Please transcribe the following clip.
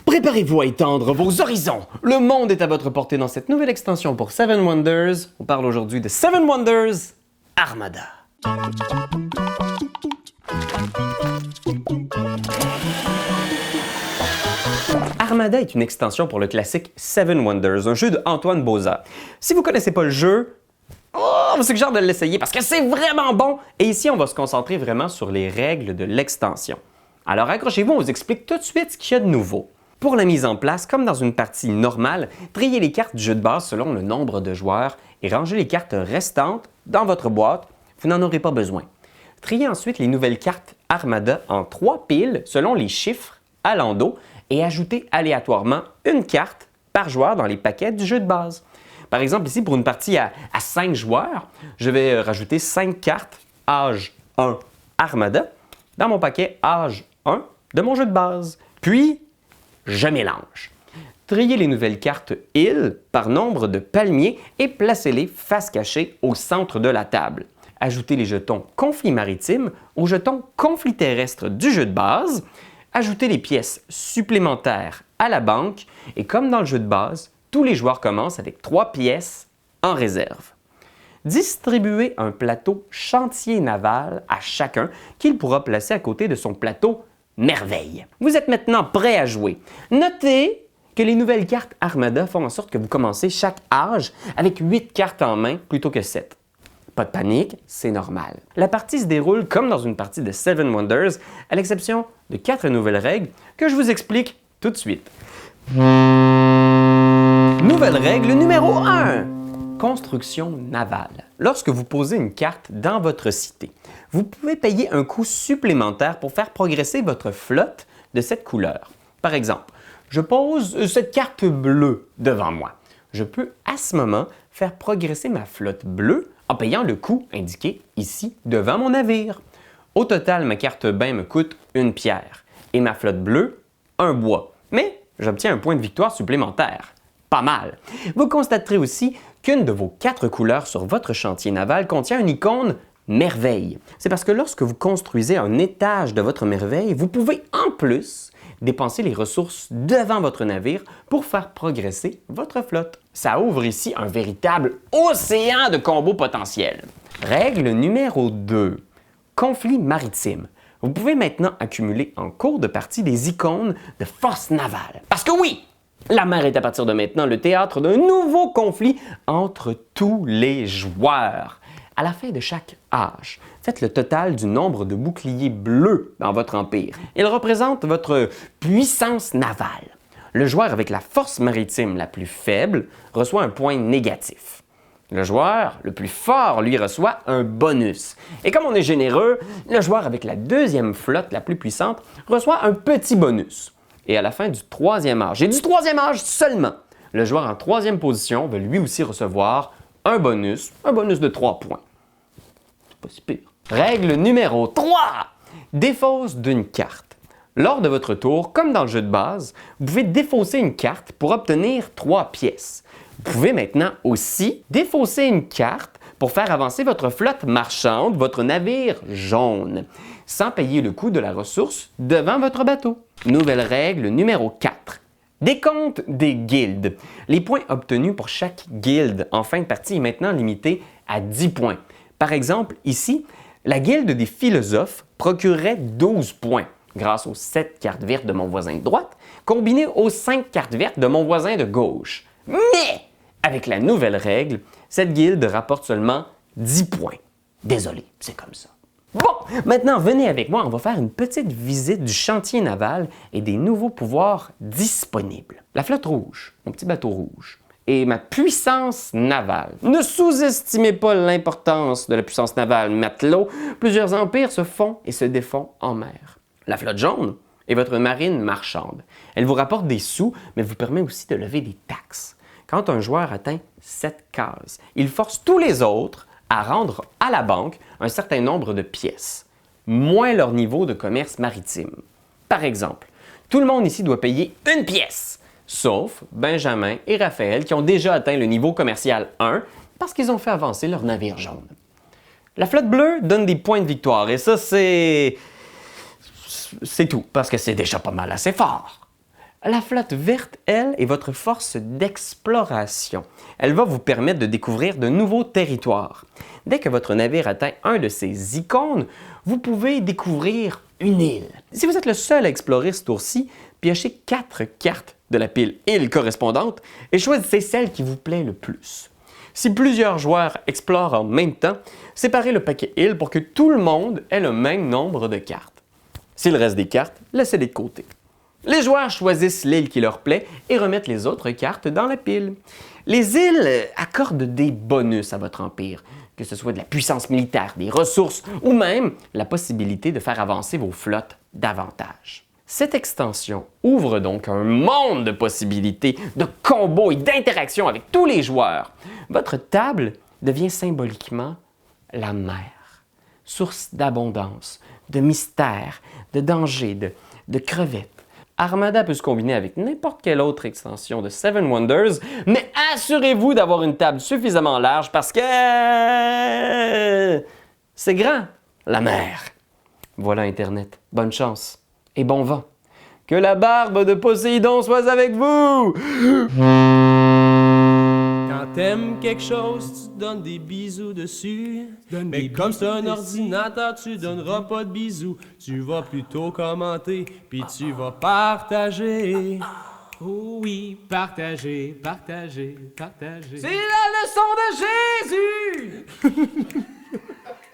Préparez-vous à étendre vos horizons. Le monde est à votre portée dans cette nouvelle extension pour Seven Wonders. On parle aujourd'hui de Seven Wonders Armada. Armada est une extension pour le classique Seven Wonders, un jeu de Antoine Bauza. Si vous ne connaissez pas le jeu, on vous suggère de l'essayer parce que c'est vraiment bon. Et ici, on va se concentrer vraiment sur les règles de l'extension. Alors accrochez-vous, on vous explique tout de suite ce qu'il y a de nouveau. Pour la mise en place, comme dans une partie normale, triez les cartes du jeu de base selon le nombre de joueurs et rangez les cartes restantes dans votre boîte. Vous n'en aurez pas besoin. Triez ensuite les nouvelles cartes Armada en 3 piles selon les chiffres à l'endos et ajoutez aléatoirement une carte par joueur dans les paquets du jeu de base. Par exemple, ici, pour une partie à 5 joueurs, je vais rajouter 5 cartes âge 1 Armada dans mon paquet âge 1 de mon jeu de base. Puis, je mélange. Triez les nouvelles cartes îles par nombre de palmiers et placez-les face cachée au centre de la table. Ajoutez les jetons conflit maritime aux jetons conflit terrestre du jeu de base. Ajoutez les pièces supplémentaires à la banque et comme dans le jeu de base, tous les joueurs commencent avec 3 pièces en réserve. Distribuez un plateau chantier naval à chacun qu'il pourra placer à côté de son plateau merveille. Vous êtes maintenant prêt à jouer. Notez que les nouvelles cartes Armada font en sorte que vous commencez chaque âge avec 8 cartes en main plutôt que 7. Pas de panique, c'est normal. La partie se déroule comme dans une partie de Seven Wonders, à l'exception de 4 nouvelles règles que je vous explique tout de suite. Nouvelle règle numéro 1. Construction navale. Lorsque vous posez une carte dans votre cité, vous pouvez payer un coût supplémentaire pour faire progresser votre flotte de cette couleur. Par exemple, je pose cette carte bleue devant moi. Je peux à ce moment faire progresser ma flotte bleue en payant le coût indiqué ici devant mon navire. Au total, ma carte bain me coûte une pierre et ma flotte bleue, un bois. Mais j'obtiens un point de victoire supplémentaire. Pas mal! Vous constaterez aussi qu'une de vos 4 couleurs sur votre chantier naval contient une icône merveille. C'est parce que lorsque vous construisez un étage de votre merveille, vous pouvez en plus dépenser les ressources devant votre navire pour faire progresser votre flotte. Ça ouvre ici un véritable océan de combos potentiels. Règle numéro 2. Conflit maritime. Vous pouvez maintenant accumuler en cours de partie des icônes de force navale. Parce que oui! La mer est à partir de maintenant le théâtre d'un nouveau conflit entre tous les joueurs. À la fin de chaque âge, faites le total du nombre de boucliers bleus dans votre empire. Il représente votre puissance navale. Le joueur avec la force maritime la plus faible reçoit un point négatif. Le joueur le plus fort, lui, reçoit un bonus. Et comme on est généreux, le joueur avec la deuxième flotte la plus puissante reçoit un petit bonus. Et à la fin du 3e âge, et du 3e âge seulement, le joueur en 3e position va lui aussi recevoir un bonus de 3 points. C'est pas si pire. Règle numéro 3. Défausse d'une carte. Lors de votre tour, comme dans le jeu de base, vous pouvez défausser une carte pour obtenir 3 pièces. Vous pouvez maintenant aussi défausser une carte pour faire avancer votre flotte marchande, votre navire jaune, sans payer le coût de la ressource devant votre bateau. Nouvelle règle numéro 4. Décompte des guildes. Les points obtenus pour chaque guilde en fin de partie est maintenant limité à 10 points. Par exemple, ici, la guilde des philosophes procurerait 12 points grâce aux 7 cartes vertes de mon voisin de droite, combinées aux 5 cartes vertes de mon voisin de gauche. Mais, avec la nouvelle règle, cette guilde rapporte seulement 10 points. Désolé, c'est comme ça. Bon, maintenant, venez avec moi, on va faire une petite visite du chantier naval et des nouveaux pouvoirs disponibles. La flotte rouge, mon petit bateau rouge, et ma puissance navale. Ne sous-estimez pas l'importance de la puissance navale, matelot. Plusieurs empires se font et se défont en mer. La flotte jaune est votre marine marchande. Elle vous rapporte des sous, mais vous permet aussi de lever des taxes. Quand un joueur atteint 7 cases, il force tous les autres à rendre à la banque un certain nombre de pièces, moins leur niveau de commerce maritime. Par exemple, tout le monde ici doit payer une pièce, sauf Benjamin et Raphaël qui ont déjà atteint le niveau commercial 1 parce qu'ils ont fait avancer leur navire jaune. La flotte bleue donne des points de victoire et ça, c'est tout, parce que c'est déjà pas mal assez fort. La flotte verte, elle, est votre force d'exploration. Elle va vous permettre de découvrir de nouveaux territoires. Dès que votre navire atteint un de ces icônes, vous pouvez découvrir une île. Si vous êtes le seul à explorer ce tour-ci, piochez 4 cartes de la pile île correspondante et choisissez celle qui vous plaît le plus. Si plusieurs joueurs explorent en même temps, séparez le paquet île pour que tout le monde ait le même nombre de cartes. S'il reste des cartes, laissez-les de côté. Les joueurs choisissent l'île qui leur plaît et remettent les autres cartes dans la pile. Les îles accordent des bonus à votre empire, que ce soit de la puissance militaire, des ressources ou même la possibilité de faire avancer vos flottes davantage. Cette extension ouvre donc un monde de possibilités, de combos et d'interactions avec tous les joueurs. Votre table devient symboliquement la mer, source d'abondance, de mystère, de danger, de crevettes. Armada peut se combiner avec n'importe quelle autre extension de Seven Wonders, mais assurez-vous d'avoir une table suffisamment large parce que c'est grand, la mer. Voilà Internet. Bonne chance et bon vent. Que la barbe de Poséidon soit avec vous! Quand t'aimes quelque chose, tu donnes des bisous dessus. Mais comme c'est un ordinateur, tu donneras pas de bisous. Tu vas plutôt commenter, puis tu vas partager. Oh oui, partager, partager, partager. C'est la leçon de Jésus!